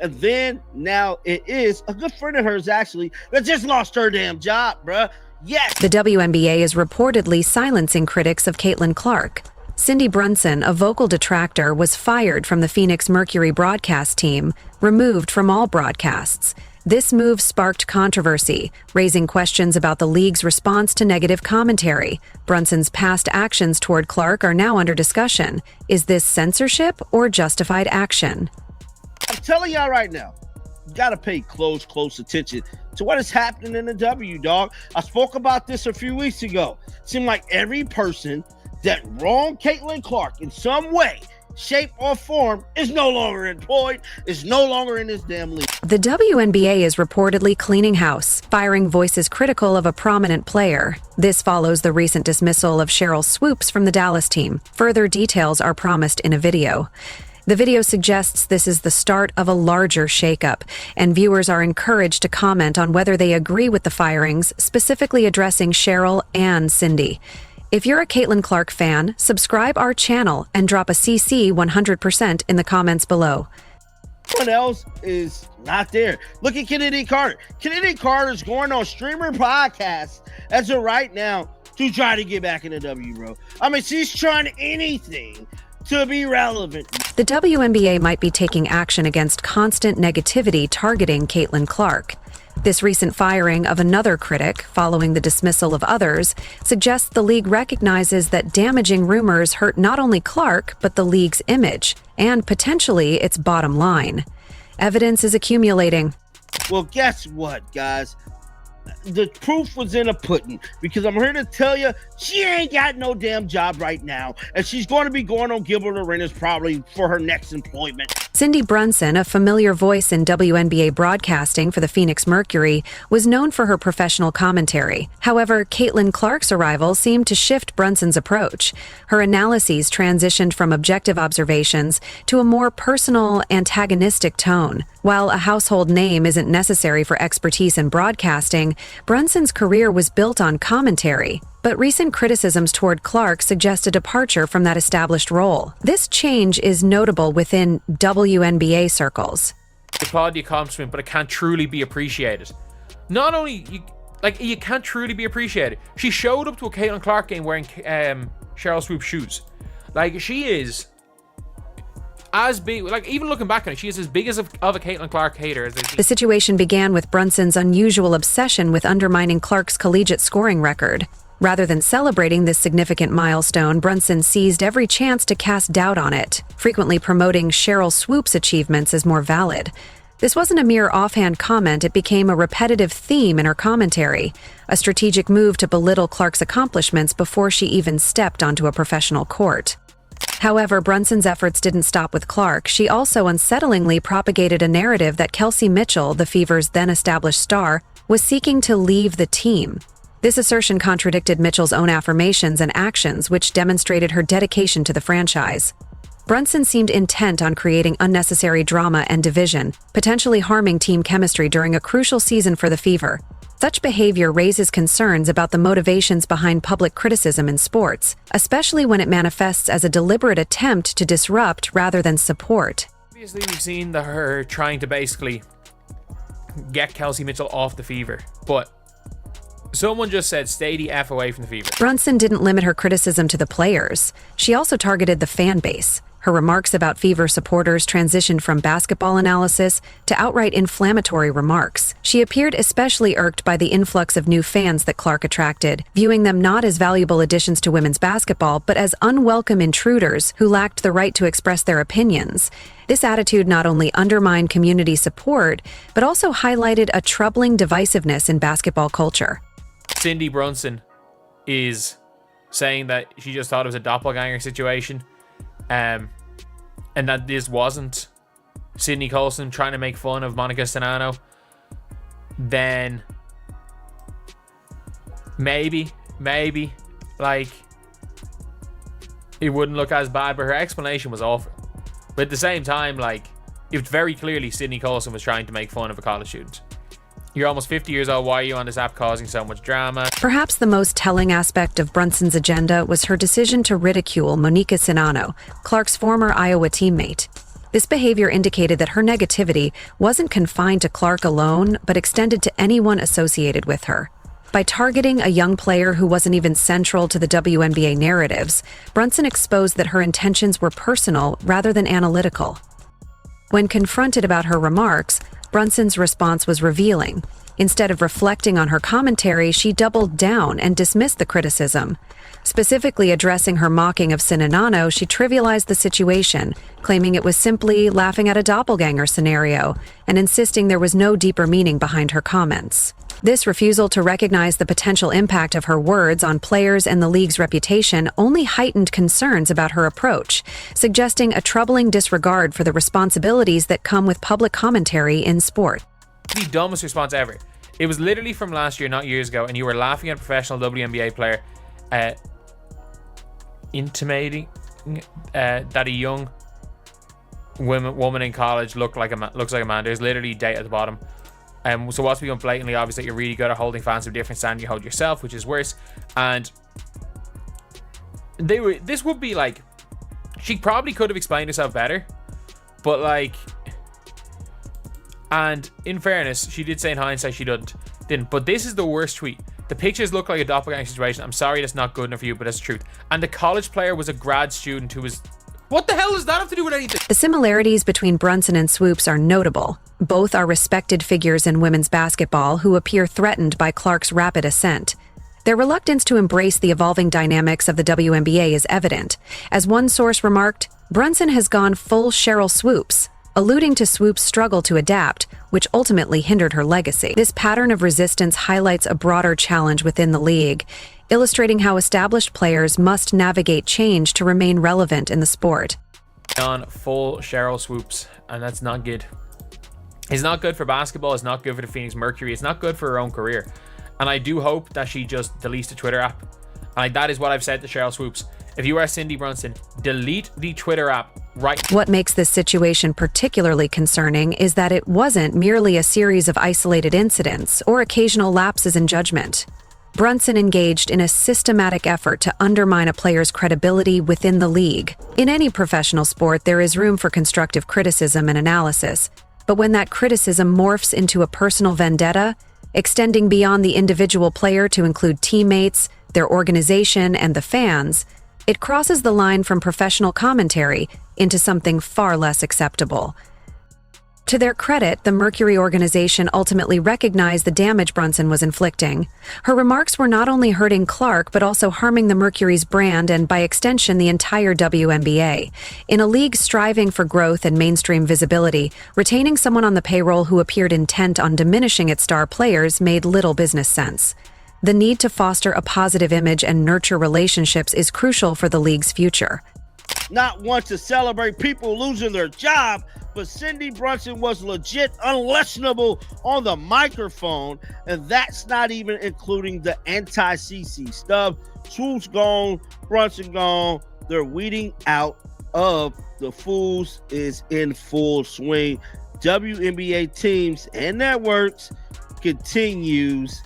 And then now it is a good friend of hers, actually, that just lost her damn job, bruh. Yes. The WNBA is reportedly silencing critics of Caitlin Clark. Cindy Brunson, a vocal detractor, was fired from the Phoenix Mercury broadcast team, removed from all broadcasts. This move sparked controversy, raising questions about the league's response to negative commentary. Brunson's past actions toward Clark are now under discussion. Is this censorship or justified action? I'm telling y'all right now, you gotta pay close attention to what is happening in the W, dog. I spoke about this a few weeks ago. Seemed like every person that wronged Caitlin Clark in some way, shape, or form is no longer employed, is no longer in this damn league. The WNBA is reportedly cleaning house, firing voices critical of a prominent player. This follows the recent dismissal of Sheryl Swoopes from the Dallas team. Further details are promised in a video. The video suggests this is the start of a larger shakeup, and viewers are encouraged to comment on whether they agree with the firings, specifically addressing Sheryl and Cindy. If you're a Caitlin Clark fan, subscribe our channel and drop a CC 100% in the comments below. What else is not there? Look at Kennedy Carter. Kennedy Carter's going on streamer podcasts as of right now to try to get back in the W, bro. I mean, she's trying anything to be relevant. The WNBA might be taking action against constant negativity targeting Caitlin Clark. This recent firing of another critic, following the dismissal of others, suggests the league recognizes that damaging rumors hurt not only Clark, but the league's image, and potentially its bottom line. Evidence is accumulating. Well, guess what, guys? The proof was in the pudding, because I'm here to tell you she ain't got no damn job right now, and she's going to be going on Gilbert Arenas probably for her next employment. Cindy Brunson, a familiar voice in WNBA broadcasting for the Phoenix Mercury, was known for her professional commentary. However, Caitlin Clark's arrival seemed to shift Brunson's approach. Her analyses transitioned from objective observations to a more personal, antagonistic tone. While a household name isn't necessary for expertise in broadcasting, Brunson's career was built on commentary. But recent criticisms toward Clark suggest a departure from that established role. This change is notable within WNBA circles. I applaud the accomplishment, but it can't truly be appreciated. Not only, you can't truly be appreciated. She showed up to a Caitlin Clark game wearing Sheryl Swoopes shoes. Like, she is as big, like, even looking back on it, she is as big as of a Caitlin Clark hater as the situation began with Brunson's unusual obsession with undermining Clark's collegiate scoring record. Rather than celebrating this significant milestone, Brunson seized every chance to cast doubt on it, frequently promoting Sheryl Swoopes' achievements as more valid. This wasn't a mere offhand comment, it became a repetitive theme in her commentary, a strategic move to belittle Clark's accomplishments before she even stepped onto a professional court. However, Brunson's efforts didn't stop with Clark. She also unsettlingly propagated a narrative that Kelsey Mitchell, the Fever's then-established star, was seeking to leave the team. This assertion contradicted Mitchell's own affirmations and actions, which demonstrated her dedication to the franchise. Brunson seemed intent on creating unnecessary drama and division, potentially harming team chemistry during a crucial season for the Fever. Such behavior raises concerns about the motivations behind public criticism in sports, especially when it manifests as a deliberate attempt to disrupt rather than support. Obviously, we've seen her trying to basically get Kelsey Mitchell off the Fever, but someone just said, stay the F away from the Fever. Brunson didn't limit her criticism to the players. She also targeted the fan base. Her remarks about Fever supporters transitioned from basketball analysis to outright inflammatory remarks. She appeared especially irked by the influx of new fans that Clark attracted, viewing them not as valuable additions to women's basketball, but as unwelcome intruders who lacked the right to express their opinions. This attitude not only undermined community support, but also highlighted a troubling divisiveness in basketball culture. Cindy Brunson is saying that she just thought it was a doppelganger situation, and that this wasn't Sydney Colson trying to make fun of Monica Stanano, then maybe, like, it wouldn't look as bad, but her explanation was awful. But at the same time, like, it was very clearly Sydney Colson was trying to make fun of a college student. You're almost 50 years old, why are you on this app causing so much drama? Perhaps the most telling aspect of Brunson's agenda was her decision to ridicule Monica Stanano, Clark's former Iowa teammate. This behavior indicated that her negativity wasn't confined to Clark alone, but extended to anyone associated with her. By targeting a young player who wasn't even central to the WNBA narratives, Brunson exposed that her intentions were personal rather than analytical. When confronted about her remarks, Brunson's response was revealing. Instead of reflecting on her commentary, she doubled down and dismissed the criticism. Specifically addressing her mocking of Sinanano, she trivialized the situation, claiming it was simply laughing at a doppelganger scenario, and insisting there was no deeper meaning behind her comments. This refusal to recognize the potential impact of her words on players and the league's reputation only heightened concerns about her approach, suggesting a troubling disregard for the responsibilities that come with public commentary in sport. The dumbest response ever. It was literally from last year, not years ago, and you were laughing at a professional WNBA player intimating that a young woman in college looks like a man. There's literally date at the bottom. So what's become blatantly obvious that you're really good at holding fans to a different standard you hold yourself, which is worse. And this would be like, she probably could have explained herself better, but like, and in fairness, she did say in hindsight she didn't. But this is the worst tweet. The pictures look like a doppelganger situation. I'm sorry that's not good enough for you, but that's the truth. And the college player was a grad student who was... What the hell does that have to do with anything? The similarities between Brunson and Swoopes are notable. Both are respected figures in women's basketball who appear threatened by Clark's rapid ascent. Their reluctance to embrace the evolving dynamics of the WNBA is evident. As one source remarked, Brunson has gone full Sheryl Swoopes, alluding to Swoopes' struggle to adapt, which ultimately hindered her legacy. This pattern of resistance highlights a broader challenge within the league, illustrating how established players must navigate change to remain relevant in the sport. On full Sheryl Swoopes, and that's not good. It's not good for basketball, it's not good for the Phoenix Mercury, it's not good for her own career. And I do hope that she just deletes the Twitter app. And that is what I've said to Sheryl Swoopes. If you are Cindy Brunson, delete the Twitter app right. What makes this situation particularly concerning is that it wasn't merely a series of isolated incidents or occasional lapses in judgment. Brunson engaged in a systematic effort to undermine a player's credibility within the league. In any professional sport, there is room for constructive criticism and analysis, but when that criticism morphs into a personal vendetta, extending beyond the individual player to include teammates, their organization, and the fans, it crosses the line from professional commentary into something far less acceptable. To their credit, the Mercury organization ultimately recognized the damage Brunson was inflicting. Her remarks were not only hurting Clark, but also harming the Mercury's brand and, by extension, the entire WNBA. In a league striving for growth and mainstream visibility, retaining someone on the payroll who appeared intent on diminishing its star players made little business sense. The need to foster a positive image and nurture relationships is crucial for the league's future. Not one to celebrate people losing their job, but Cindy Brunson was legit unlistenable on the microphone, and that's not even including the anti-CC stuff. Swoopes gone, Brunson gone. They're weeding out of the fools is in full swing. WNBA teams and networks continues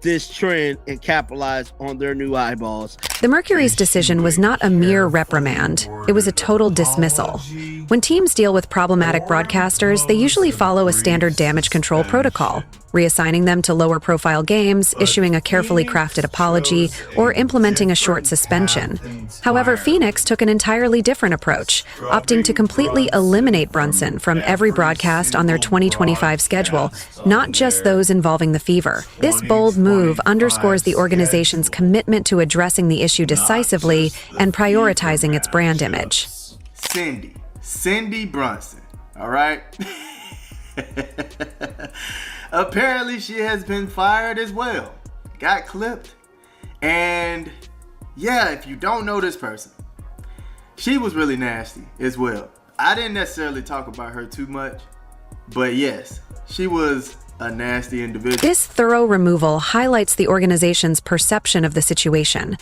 this trend and capitalize on their new eyeballs. The Mercury's decision was not a mere reprimand. It was a total dismissal. When teams deal with problematic broadcasters, they usually follow a standard damage control protocol, reassigning them to lower profile games, issuing a carefully crafted apology, or implementing a short suspension. However, Phoenix took an entirely different approach, opting to completely eliminate Brunson from every broadcast on their 2025 schedule, not just those involving the Fever. This bold move underscores the organization's commitment to addressing the issue decisively and prioritizing its brand image. Cindy Brunson, all right? Apparently she has been fired as well. Got clipped. And yeah, if you don't know this person, she was really nasty as well. I didn't necessarily talk about her too much, but yes, she was a nasty individual. This thorough removal highlights the organization's perception of the situation.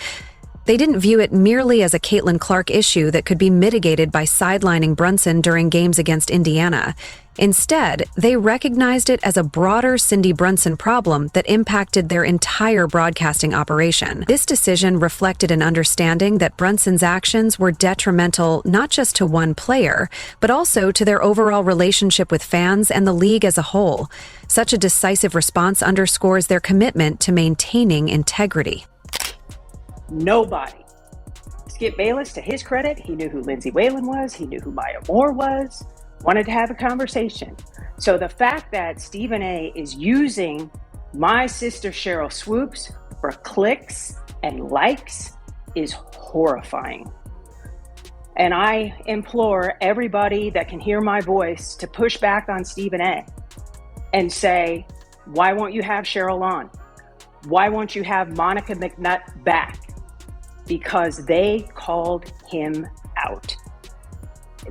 They didn't view it merely as a Caitlin Clark issue that could be mitigated by sidelining Brunson during games against Indiana. Instead, they recognized it as a broader Cindy Brunson problem that impacted their entire broadcasting operation. This decision reflected an understanding that Brunson's actions were detrimental not just to one player, but also to their overall relationship with fans and the league as a whole. Such a decisive response underscores their commitment to maintaining integrity. Nobody. Skip Bayless, to his credit, he knew who Lindsay Whalen was, he knew who Maya Moore was, wanted to have a conversation. So the fact that Stephen A is using my sister Sheryl Swoopes for clicks and likes is horrifying. And I implore everybody that can hear my voice to push back on Stephen A and say, why won't you have Sheryl on? Why won't you have Monica McNutt back? Because they called him out.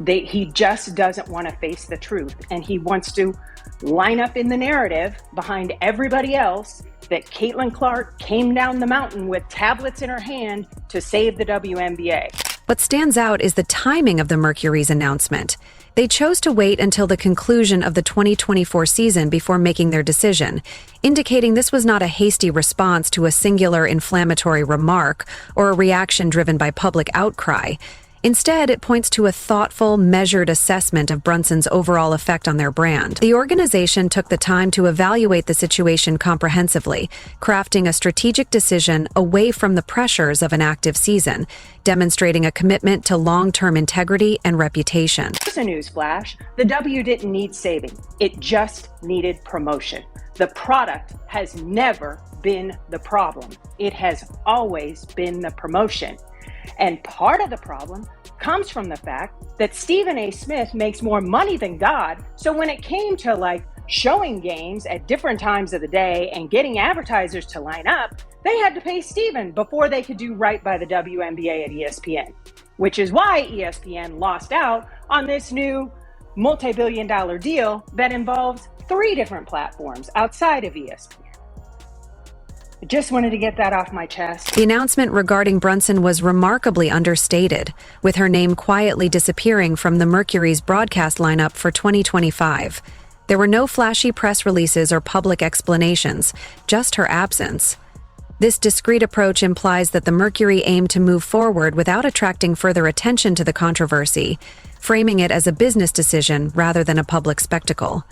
He just doesn't want to face the truth, and he wants to line up in the narrative behind everybody else that Caitlin Clark came down the mountain with tablets in her hand to save the WNBA. What stands out is the timing of the Mercury's announcement. They chose to wait until the conclusion of the 2024 season before making their decision, indicating this was not a hasty response to a singular inflammatory remark or a reaction driven by public outcry. Instead, it points to a thoughtful, measured assessment of Brunson's overall effect on their brand. The organization took the time to evaluate the situation comprehensively, crafting a strategic decision away from the pressures of an active season, demonstrating a commitment to long-term integrity and reputation. Here's a news flash. The W didn't need saving. It just needed promotion. The product has never been the problem. It has always been the promotion. And part of the problem comes from the fact that Stephen A. Smith makes more money than God. So when it came to showing games at different times of the day and getting advertisers to line up, they had to pay Stephen before they could do right by the WNBA at ESPN, which is why ESPN lost out on this new multi-billion-dollar deal that involves 3 different platforms outside of ESPN. I just wanted to get that off my chest. The announcement regarding Brunson was remarkably understated, with her name quietly disappearing from the Mercury's broadcast lineup for 2025. There were no flashy press releases or public explanations, just her absence. This discreet approach implies that the Mercury aimed to move forward without attracting further attention to the controversy, framing it as a business decision rather than a public spectacle.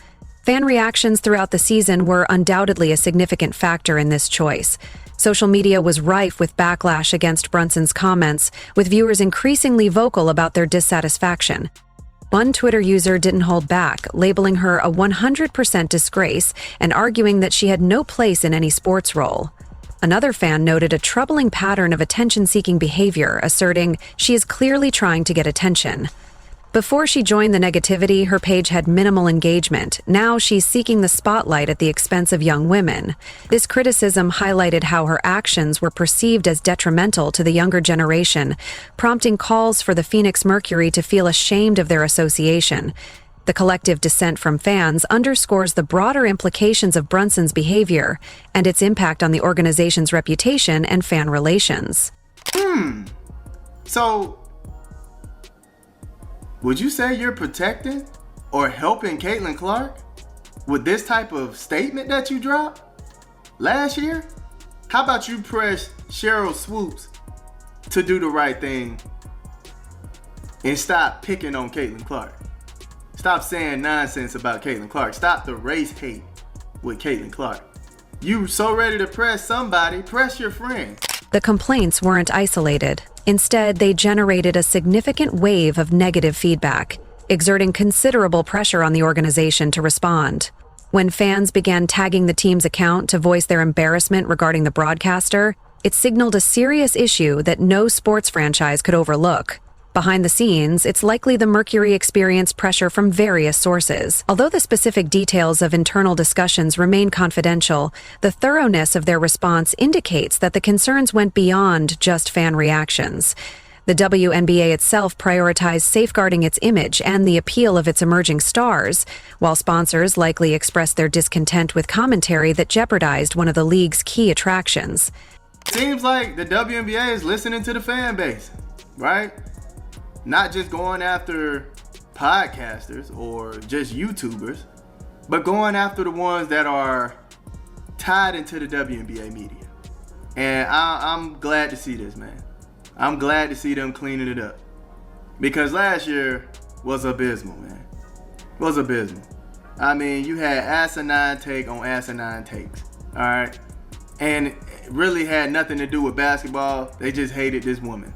Fan reactions throughout the season were undoubtedly a significant factor in this choice. Social media was rife with backlash against Brunson's comments, with viewers increasingly vocal about their dissatisfaction. One Twitter user didn't hold back, labeling her a 100% disgrace and arguing that she had no place in any sports role. Another fan noted a troubling pattern of attention-seeking behavior, asserting she is clearly trying to get attention. Before she joined the negativity, her page had minimal engagement. Now she's seeking the spotlight at the expense of young women. This criticism highlighted how her actions were perceived as detrimental to the younger generation, prompting calls for the Phoenix Mercury to feel ashamed of their association. The collective dissent from fans underscores the broader implications of Brunson's behavior and its impact on the organization's reputation and fan relations. So, would you say you're protecting or helping Caitlin Clark with this type of statement that you dropped last year? How about you press Sheryl Swoopes to do the right thing and stop picking on Caitlin Clark? Stop saying nonsense about Caitlin Clark. Stop the race hate with Caitlin Clark. You so ready to press somebody, press your friend. The complaints weren't isolated. Instead, they generated a significant wave of negative feedback, exerting considerable pressure on the organization to respond. When fans began tagging the team's account to voice their embarrassment regarding the broadcaster, it signaled a serious issue that no sports franchise could overlook. Behind the scenes, it's likely the Mercury experienced pressure from various sources. Although the specific details of internal discussions remain confidential, the thoroughness of their response indicates that the concerns went beyond just fan reactions. The WNBA itself prioritized safeguarding its image and the appeal of its emerging stars, while sponsors likely expressed their discontent with commentary that jeopardized one of the league's key attractions. Seems like the WNBA is listening to the fan base, right? Not just going after podcasters or just YouTubers, but going after the ones that are tied into the WNBA media. And I'm glad to see this, man. I'm glad to see them cleaning it up. Because last year was abysmal, man. Was abysmal. I mean, you had asinine take on asinine takes, all right? And it really had nothing to do with basketball. They just hated this woman.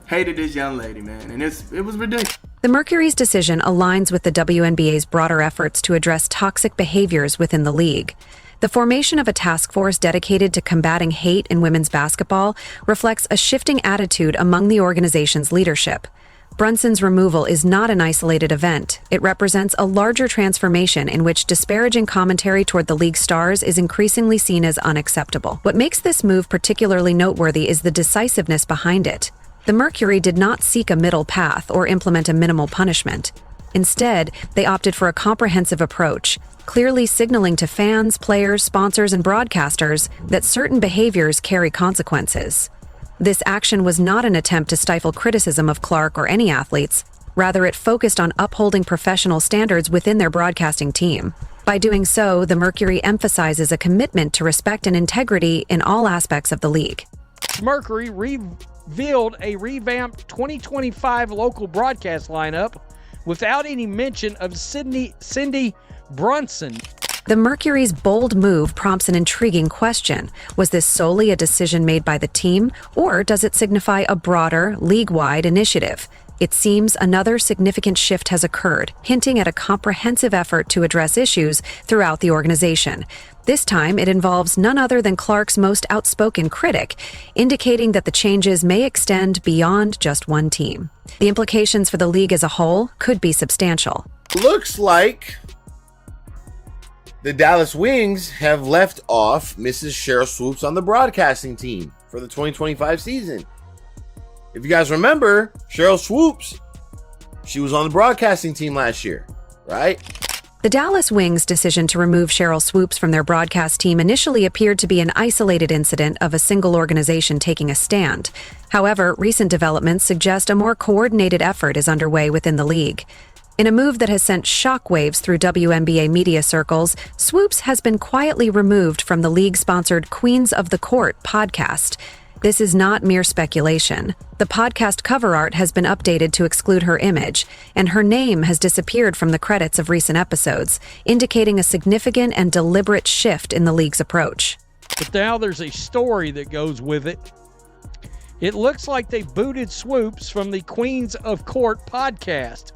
Hated this young lady, man. And it was ridiculous. The Mercury's decision aligns with the WNBA's broader efforts to address toxic behaviors within the league. The formation of a task force dedicated to combating hate in women's basketball reflects a shifting attitude among the organization's leadership. Brunson's removal is not an isolated event. It represents a larger transformation in which disparaging commentary toward the league stars is increasingly seen as unacceptable. What makes this move particularly noteworthy is the decisiveness behind it. The Mercury did not seek a middle path or implement a minimal punishment. Instead, they opted for a comprehensive approach, clearly signaling to fans, players, sponsors, and broadcasters that certain behaviors carry consequences. This action was not an attempt to stifle criticism of Clark or any athletes. Rather, it focused on upholding professional standards within their broadcasting team. By doing so, the Mercury emphasizes a commitment to respect and integrity in all aspects of the league. Mercury revealed a revamped 2025 local broadcast lineup without any mention of Cindy Brunson. The Mercury's bold move prompts an intriguing question. Was this solely a decision made by the team, or does it signify a broader, league-wide initiative? It seems another significant shift has occurred, hinting at a comprehensive effort to address issues throughout the organization. This time, it involves none other than Clark's most outspoken critic, indicating that the changes may extend beyond just one team. The implications for the league as a whole could be substantial. Looks like the Dallas Wings have left off Mrs. Sheryl Swoopes on the broadcasting team for the 2025 season. If you guys remember, Sheryl Swoopes, she was on the broadcasting team last year, right? The Dallas Wings' decision to remove Sheryl Swoopes from their broadcast team initially appeared to be an isolated incident of a single organization taking a stand. However, recent developments suggest a more coordinated effort is underway within the league. In a move that has sent shockwaves through WNBA media circles, Swoopes has been quietly removed from the league-sponsored Queens of the Court podcast. This is not mere speculation. The podcast cover art has been updated to exclude her image, and her name has disappeared from the credits of recent episodes, indicating a significant and deliberate shift in the league's approach. But now there's a story that goes with it. It looks like they booted Swoopes from the Queens of Court podcast.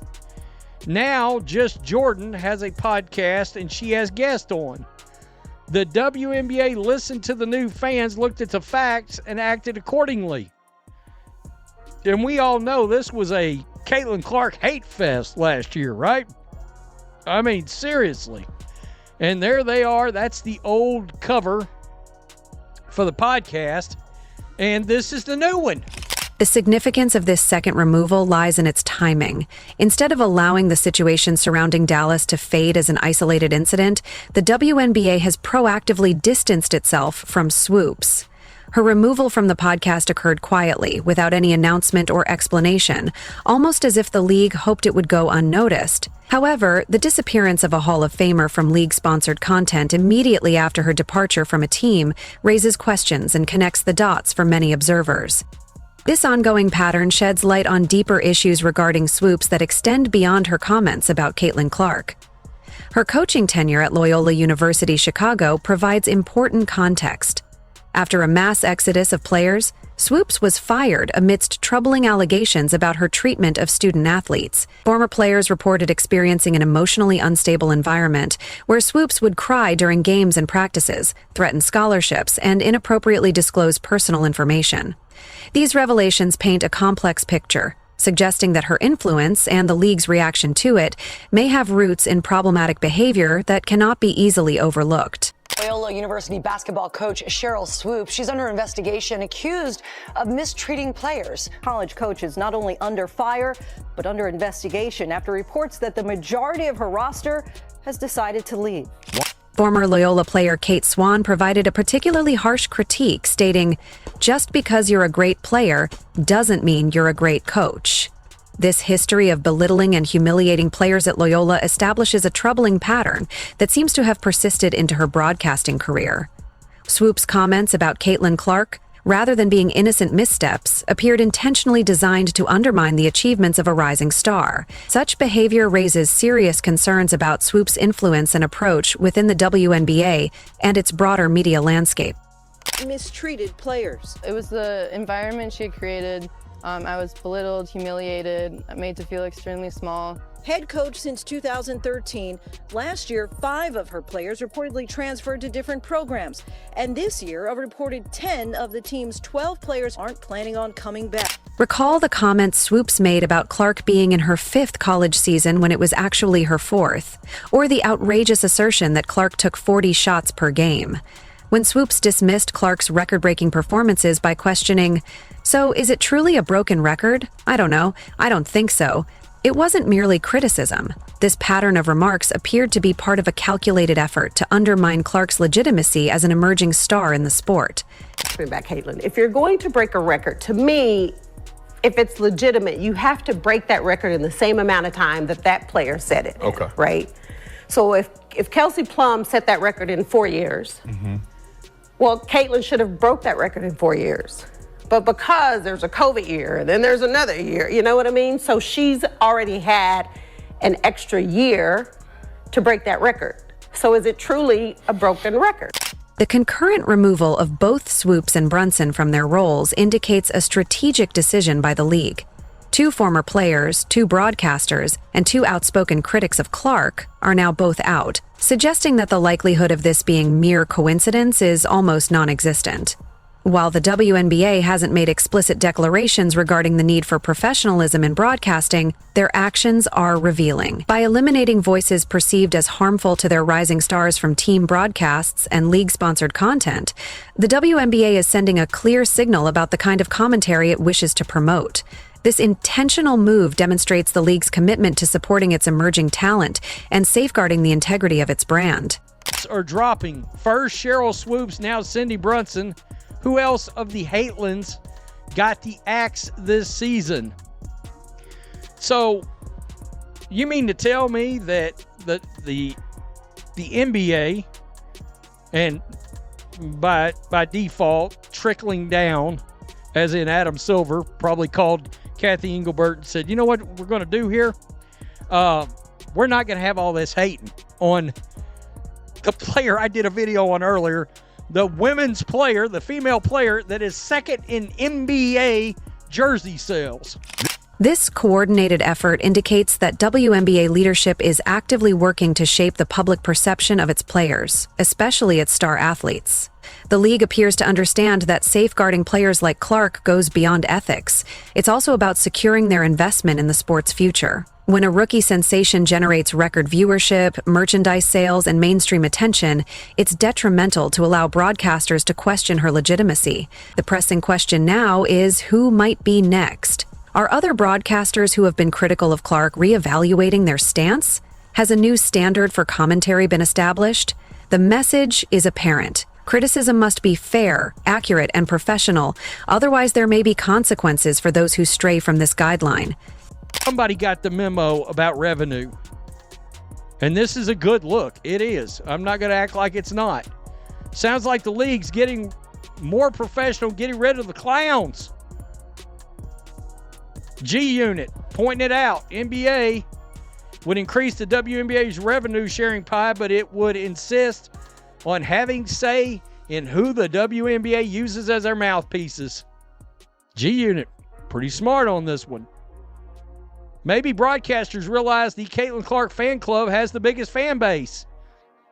Now, Just Jordan has a podcast and she has guests on. The WNBA listened to the new fans, looked at the facts, and acted accordingly. And we all know this was a Caitlin Clark hate fest last year, right? I mean, seriously. And there they are. That's the old cover for the podcast. And this is the new one. The significance of this second removal lies in its timing. Instead of allowing the situation surrounding Dallas to fade as an isolated incident, the WNBA has proactively distanced itself from Swoopes. Her removal from the podcast occurred quietly, without any announcement or explanation, almost as if the league hoped it would go unnoticed. However, the disappearance of a Hall of Famer from league-sponsored content immediately after her departure from a team raises questions and connects the dots for many observers. This ongoing pattern sheds light on deeper issues regarding Swoopes that extend beyond her comments about Caitlin Clark. Her coaching tenure at Loyola University Chicago provides important context. After a mass exodus of players, Swoopes was fired amidst troubling allegations about her treatment of student athletes. Former players reported experiencing an emotionally unstable environment where Swoopes would cry during games and practices, threaten scholarships, and inappropriately disclose personal information. These revelations paint a complex picture, suggesting that her influence and the league's reaction to it may have roots in problematic behavior that cannot be easily overlooked. Loyola University basketball coach Sheryl Swoopes, she's under investigation, accused of mistreating players. College coach is not only under fire, but under investigation after reports that the majority of her roster has decided to leave. Former Loyola player Kate Swan provided a particularly harsh critique, stating, "Just because you're a great player doesn't mean you're a great coach." This history of belittling and humiliating players at Loyola establishes a troubling pattern that seems to have persisted into her broadcasting career. Swoopes' comments about Caitlin Clark, rather than being innocent missteps, appeared intentionally designed to undermine the achievements of a rising star. Such behavior raises serious concerns about Swoopes' influence and approach within the WNBA and its broader media landscape. Mistreated players. It was the environment she had created. I was belittled, humiliated, made to feel extremely small. Head coach since 2013. Last year, 5 of her players reportedly transferred to different programs. And this year, a reported 10 of the team's 12 players aren't planning on coming back. Recall the comments Swoopes made about Clark being in her 5th college season when it was actually her 4th, or the outrageous assertion that Clark took 40 shots per game. When Swoopes dismissed Clark's record-breaking performances by questioning, "So is it truly a broken record? I don't know. I don't think so." It wasn't merely criticism. This pattern of remarks appeared to be part of a calculated effort to undermine Clark's legitimacy as an emerging star in the sport. Bring back Caitlin. If you're going to break a record, to me, if it's legitimate, you have to break that record in the same amount of time that that player set it. Okay. Right? So if Kelsey Plum set that record in 4 years, well, Caitlin should have broke that record in 4 years. But because there's a COVID year and then there's another year, you know what I mean? So she's already had an extra year to break that record. So is it truly a broken record? The concurrent removal of both Swoopes and Brunson from their roles indicates a strategic decision by the league. 2 former players, 2 broadcasters, and 2 outspoken critics of Clark are now both out, suggesting that the likelihood of this being mere coincidence is almost non-existent. While the WNBA hasn't made explicit declarations regarding the need for professionalism in broadcasting, their actions are revealing. By eliminating voices perceived as harmful to their rising stars from team broadcasts and league-sponsored content, the WNBA is sending a clear signal about the kind of commentary it wishes to promote. This intentional move demonstrates the league's commitment to supporting its emerging talent and safeguarding the integrity of its brand. Are dropping. First, Sheryl Swoopes, now Cindy Brunson. Who else of the Hatelins got the axe this season? So, you mean to tell me that the NBA, and by default trickling down, as in Adam Silver probably called Kathy Engelbert and said, "You know what we're going to do here? We're not going to have all this hating on the player I did a video on earlier, the women's player, the female player that is second in NBA jersey sales." This coordinated effort indicates that WNBA leadership is actively working to shape the public perception of its players, especially its star athletes. The league appears to understand that safeguarding players like Clark goes beyond ethics. It's also about securing their investment in the sport's future. When a rookie sensation generates record viewership, merchandise sales, and mainstream attention, it's detrimental to allow broadcasters to question her legitimacy. The pressing question now is who might be next? Are other broadcasters who have been critical of Clark reevaluating their stance? Has a new standard for commentary been established? The message is apparent. Criticism must be fair, accurate, and professional. Otherwise, there may be consequences for those who stray from this guideline. Somebody got the memo about revenue. And this is a good look. It is. I'm not going to act like it's not. Sounds like the league's getting more professional, getting rid of the clowns. G-Unit pointing it out. NBA would increase the WNBA's revenue sharing pie, but it would insist on having say in who the WNBA uses as their mouthpieces. G-Unit, pretty smart on this one. Maybe broadcasters realize the Caitlin Clark fan club has the biggest fan base.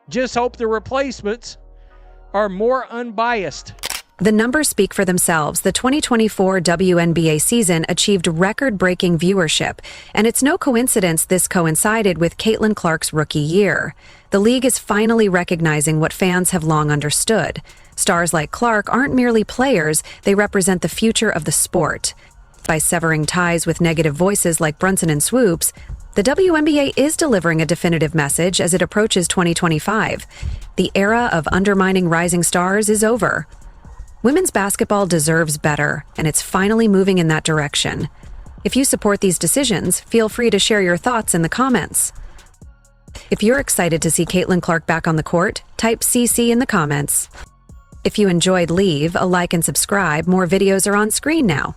Just hope the replacements are more unbiased. The numbers speak for themselves. The 2024 WNBA season achieved record-breaking viewership, and it's no coincidence this coincided with Caitlin Clark's rookie year. The league is finally recognizing what fans have long understood. Stars like Clark aren't merely players, they represent the future of the sport. By severing ties with negative voices like Brunson and Swoopes, the WNBA is delivering a definitive message as it approaches 2025. The era of undermining rising stars is over. Women's basketball deserves better, and it's finally moving in that direction. If you support these decisions, feel free to share your thoughts in the comments. If you're excited to see Caitlin Clark back on the court, type CC in the comments. If you enjoyed, leave a like and subscribe. More videos are on screen now.